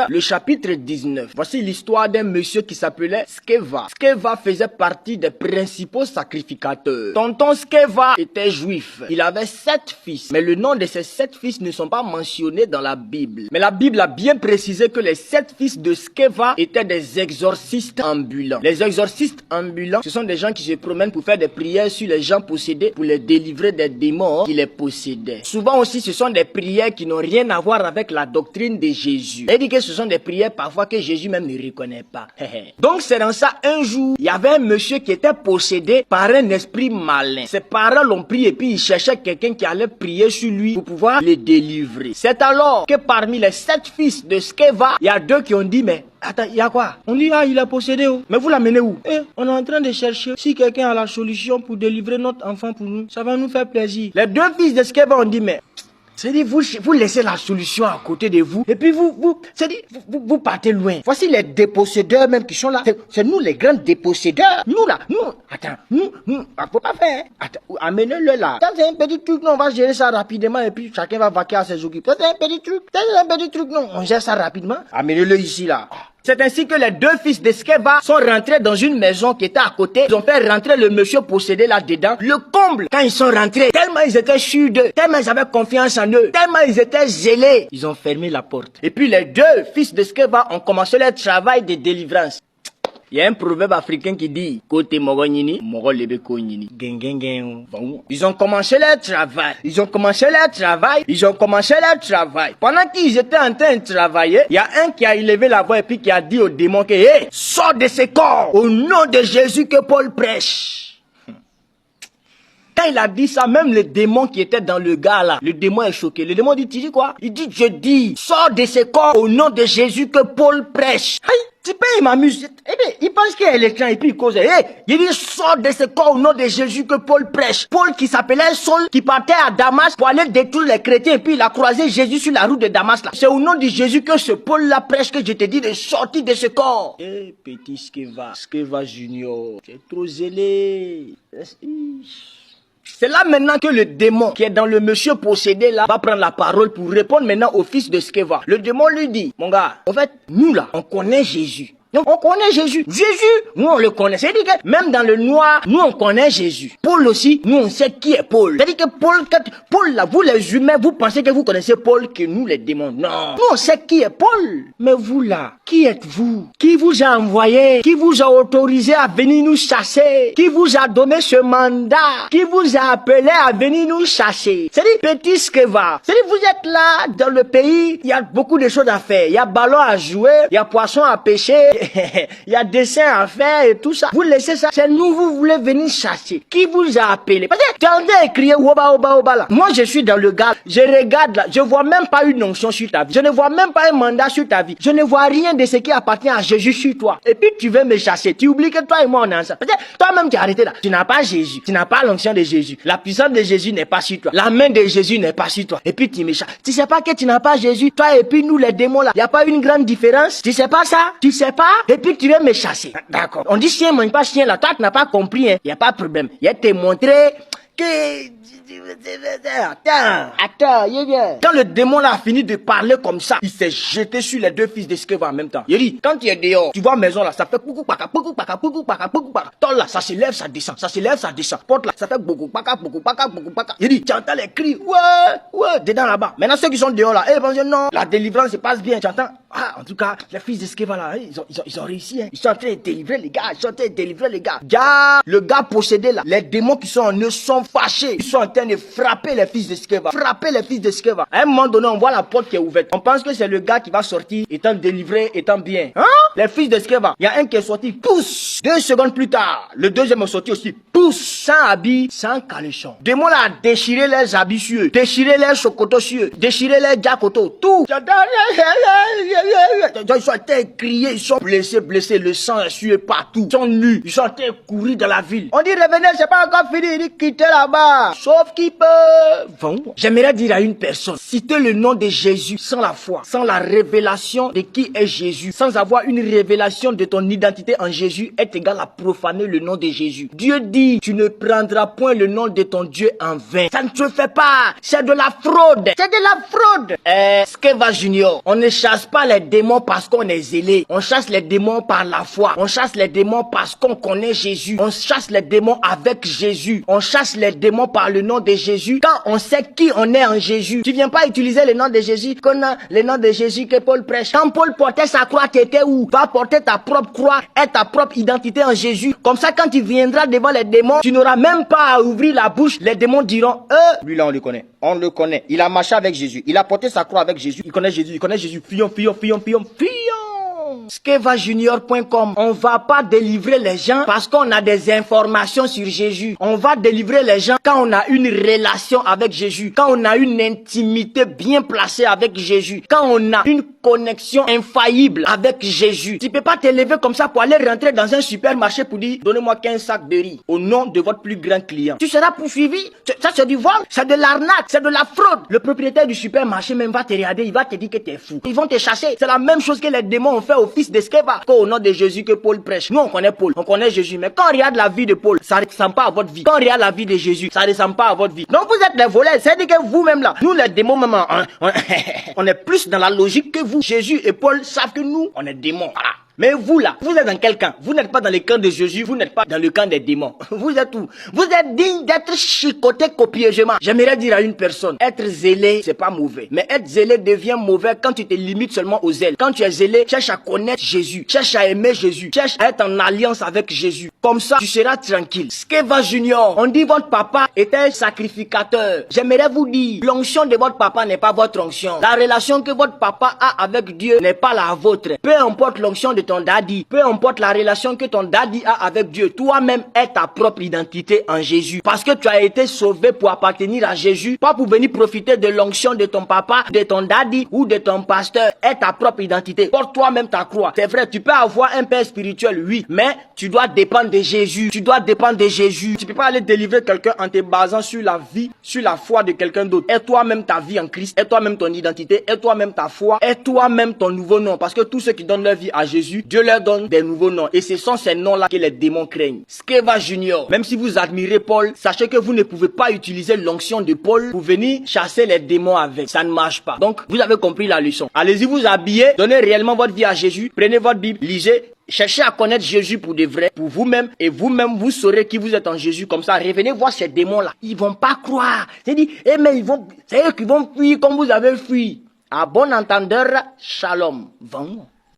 Le chapitre 19. Voici l'histoire d'un monsieur qui s'appelait Skeva. Skeva faisait partie des principaux sacrificateurs. Tonton Skeva était juif. Il avait 7 fils. Mais le nom de ces 7 fils ne sont pas mentionnés dans la Bible. Mais la Bible a bien précisé que les 7 fils de Skeva étaient des exorcistes ambulants. Les exorcistes ambulants, ce sont des gens qui se promènent pour faire des prières sur les gens possédés, pour les délivrer des démons qui les possédaient. Souvent aussi, ce sont des prières qui n'ont rien à voir avec la doctrine de Jésus. Il dit que ce sont des prières parfois que Jésus même ne reconnaît pas. Donc c'est dans ça, un jour, il y avait un monsieur qui était possédé par un esprit malin. Ses parents l'ont pris et puis il cherchait quelqu'un qui allait prier sur lui pour pouvoir le délivrer. C'est alors que parmi les 7 fils de Skeva, il y a 2 qui ont dit, mais attends, il y a quoi? On dit, il est possédé où? Mais vous l'amenez où? On est en train de chercher si quelqu'un a la solution pour délivrer notre enfant pour nous. Ça va nous faire plaisir. Les 2 fils de Skeva ont dit, mais c'est-à-dire, vous laissez la solution à côté de vous, et puis c'est-à-dire, vous partez loin. Voici les dépossédeurs même qui sont là. C'est nous les grands dépossédeurs. Nous là, faut pas faire. Attends, amenez-le là. Ça c'est un petit truc, non, on va gérer ça rapidement, et puis chacun va vaquer à ses occupations. C'est un petit truc, non, on gère ça rapidement. Amenez-le ici là. C'est ainsi que les 2 fils de Skeva sont rentrés dans une maison qui était à côté. Ils ont fait rentrer le monsieur possédé là-dedans. Le comble, quand ils sont rentrés, tellement ils étaient sûrs d'eux, tellement ils avaient confiance en eux, tellement ils étaient zélés, ils ont fermé la porte. Et puis les 2 fils de Skeva ont commencé leur travail de délivrance. Il y a un proverbe africain qui dit côté mogonyini, mogolebeko nyini. Ils ont commencé leur travail. Pendant qu'ils étaient en train de travailler, il y a un qui a élevé la voix et puis qui a dit au démon que sors de ce corps au nom de Jésus que Paul prêche. Quand il a dit ça, même le démon qui était dans le gars là, le démon est choqué. Le démon dit, tu dis quoi? Il dit, je dis, sors de ce corps au nom de Jésus que Paul prêche. Tu peux, il m'amuse. Eh bien, il pense qu'il est l'écran et puis il cause. Il dit, sors de ce corps au nom de Jésus que Paul prêche. Paul qui s'appelait Saul, qui partait à Damas pour aller détruire les chrétiens et puis il a croisé Jésus sur la route de Damas là. C'est au nom de Jésus que ce Paul là prêche que je te dis de sortir de ce corps. Petit Skeva Junior, tu es trop zélé. C'est là maintenant que le démon qui est dans le monsieur possédé là va prendre la parole pour répondre maintenant au fils de Skeva. Le démon lui dit, mon gars, en fait, nous là, on connaît Jésus. Donc, on connaît Jésus. Jésus, nous on le connaît. C'est-à-dire que même dans le noir, nous on connaît Jésus. Paul aussi, nous on sait qui est Paul. C'est-à-dire que Paul là, vous les humains, vous pensez que vous connaissez Paul que nous les démons. Non. Nous on sait qui est Paul. Mais vous là, qui êtes-vous? Qui vous a envoyé? Qui vous a autorisé à venir nous chasser? Qui vous a donné ce mandat? Qui vous a appelé à venir nous chasser? C'est-à-dire, petit Skeva. C'est-à-dire, vous êtes là, dans le pays, il y a beaucoup de choses à faire. Il y a ballon à jouer, il y a poisson à pêcher. Il y a dessin à faire et tout ça. Vous laissez ça. C'est nous, vous voulez venir chasser. Qui vous a appelé? Parce que tu as entendu crier Woba Oba Oba là. Moi, je suis dans le gars. Je regarde là. Je vois même pas une onction sur ta vie. Je ne vois même pas un mandat sur ta vie. Je ne vois rien de ce qui appartient à Jésus sur toi. Et puis tu veux me chasser. Tu oublies que toi et moi on est ensemble. Parce que toi-même tu es arrêté là. Tu n'as pas Jésus. Tu n'as pas l'onction de Jésus. La puissance de Jésus n'est pas sur toi. La main de Jésus n'est pas sur toi. Et puis tu me chasses. Tu sais pas que tu n'as pas Jésus. Toi et puis nous les démons là. Il n'y a pas une grande différence. Tu sais pas ça? Tu sais pas? Et puis tu veux me chasser. D'accord. On dit chien mange pas chien là. Toi tu n'as pas compris hein. Il n'y a pas de problème. Il a te montré que... Attends, il vient. Quand le démon là a fini de parler comme ça, il s'est jeté sur les 2 fils de Skeva en même temps. Il dit, quand tu es dehors, tu vois maison là, ça fait poukou paka, poukou paka, poukou paka, poukou paka. Tol là, ça se lève, ça descend, ça se lève, ça descend. Porte là, ça fait beaucoup paka, beaucoup paka, beaucoup paka. Il dit, tu entends les cris, ouais, dedans là-bas. Maintenant ceux qui sont dehors là, ils vont dire non, la délivrance se passe bien, tu entends? En tout cas, les fils de Skeva là, ils ont réussi, hein. Ils sont en train de délivrer les gars, le gars possédé là, les démons qui sont en eux sont fâchés. Ils sont en train de frapper les fils de Skeva. À un moment donné, on voit la porte qui est ouverte. On pense que c'est le gars qui va sortir, étant délivré, étant bien. Les fils de Skeva, il y a un qui est sorti, pousse. 2 secondes plus tard, le deuxième est sorti aussi, pousse. Sans habit, sans caleçon. Le démon a déchiré leurs habits sur eux, déchiré leurs chocotos sur eux, déchiré leurs jacotos, tout. ils sont en train de crier, ils sont blessés, le sang est sué partout. Ils sont nus, ils sont en train de courir dans la ville. On dit revenez, c'est pas encore fini, il dit quittez là-bas. Sauf qu'ils peuvent. J'aimerais dire à une personne, citer le nom de Jésus sans la foi, sans la révélation de qui est Jésus, sans avoir une révélation de ton identité en Jésus, est égal à profaner le nom de Jésus. Dieu dit, tu ne prendras point le nom de ton Dieu en vain. Ça ne se fait pas. C'est de la fraude. C'est de la fraude. Skeva Junior, on ne chasse pas les démons parce qu'on est zélé. On chasse les démons par la foi. On chasse les démons parce qu'on connaît Jésus. On chasse les démons avec Jésus. On chasse les démons par le nom de Jésus. Quand on sait qui on est en Jésus. Tu viens pas utiliser le nom de Jésus qu'on a le nom de Jésus que Paul prêche. Quand Paul portait sa croix, tu étais où? Va porter ta propre croix et ta propre identité en Jésus. Comme ça, quand tu viendras devant les démons, tu n'auras même pas à ouvrir la bouche. Les démons diront, lui là on le connaît. On le connaît. Il a marché avec Jésus. Il a porté sa croix avec Jésus. Il connaît Jésus. Il connaît Jésus. Fillon. Skevajunior.com. On va pas délivrer les gens parce qu'on a des informations sur Jésus. On va délivrer les gens quand on a une relation avec Jésus, quand on a une intimité bien placée avec Jésus, quand on a une connexion infaillible avec Jésus. Tu peux pas te lever comme ça pour aller rentrer dans un supermarché pour dire donnez-moi 15 sacs de riz au nom de votre plus grand client. Tu seras poursuivi. Ça c'est du vol, c'est de l'arnaque, c'est de la fraude. Le propriétaire du supermarché même va te regarder, il va te dire que tu es fou. Ils vont te chasser. C'est la même chose que les démons ont fait au fils de Skeva, qu'au nom de Jésus que Paul prêche. Nous on connaît Paul, on connaît Jésus, mais quand on regarde la vie de Paul, ça ne ressemble pas à votre vie. Quand on regarde la vie de Jésus, ça ne ressemble pas à votre vie. Donc vous êtes les voleurs, c'est-à-dire que vous-même là, nous les démons même, on est plus dans la logique que vous. Jésus et Paul savent que nous, on est démons. Voilà. Mais vous là, vous êtes dans quel camp? Vous n'êtes pas dans le camp de Jésus, vous n'êtes pas dans le camp des démons. Vous êtes où? Vous êtes digne d'être chicoté copieusement. J'aimerais dire à une personne, être zélé, c'est pas mauvais. Mais être zélé devient mauvais quand tu te limites seulement au zèle. Quand tu es zélé, cherche à connaître Jésus, cherche à aimer Jésus, cherche à être en alliance avec Jésus. Comme ça, tu seras tranquille. Skeva Junior, on dit votre papa était un sacrificateur. J'aimerais vous dire, l'onction de votre papa n'est pas votre onction. La relation que votre papa a avec Dieu n'est pas la vôtre. Peu importe l'onction de ton daddy, peu importe la relation que ton daddy a avec Dieu, toi-même est ta propre identité en Jésus. Parce que tu as été sauvé pour appartenir à Jésus, pas pour venir profiter de l'onction de ton papa, de ton daddy ou de ton pasteur. Est ta propre identité. Porte toi-même ta croix. C'est vrai, tu peux avoir un père spirituel, oui, mais tu dois dépendre de Jésus. Tu dois dépendre de Jésus. Tu peux pas aller délivrer quelqu'un en te basant sur la vie, sur la foi de quelqu'un d'autre. Aie toi-même ta vie en Christ, aie toi-même ton identité, aie toi-même ta foi, aie toi-même ton nouveau nom. Parce que tous ceux qui donnent leur vie à Jésus, Dieu leur donne des nouveaux noms. Et ce sont ces noms-là que les démons craignent. Skeva Junior, même si vous admirez Paul, sachez que vous ne pouvez pas utiliser l'onction de Paul pour venir chasser les démons avec. Ça ne marche pas. Donc, vous avez compris la leçon. Allez-y vous habiller, donnez réellement votre vie à Jésus, prenez votre Bible, lisez, cherchez à connaître Jésus pour de vrai, pour vous-même, et vous-même, vous saurez qui vous êtes en Jésus. Comme ça, revenez voir ces démons-là. Ils vont pas croire. C'est-à-dire, mais c'est eux qui vont fuir comme vous avez fui. À bon entendeur, shalom. Vamos.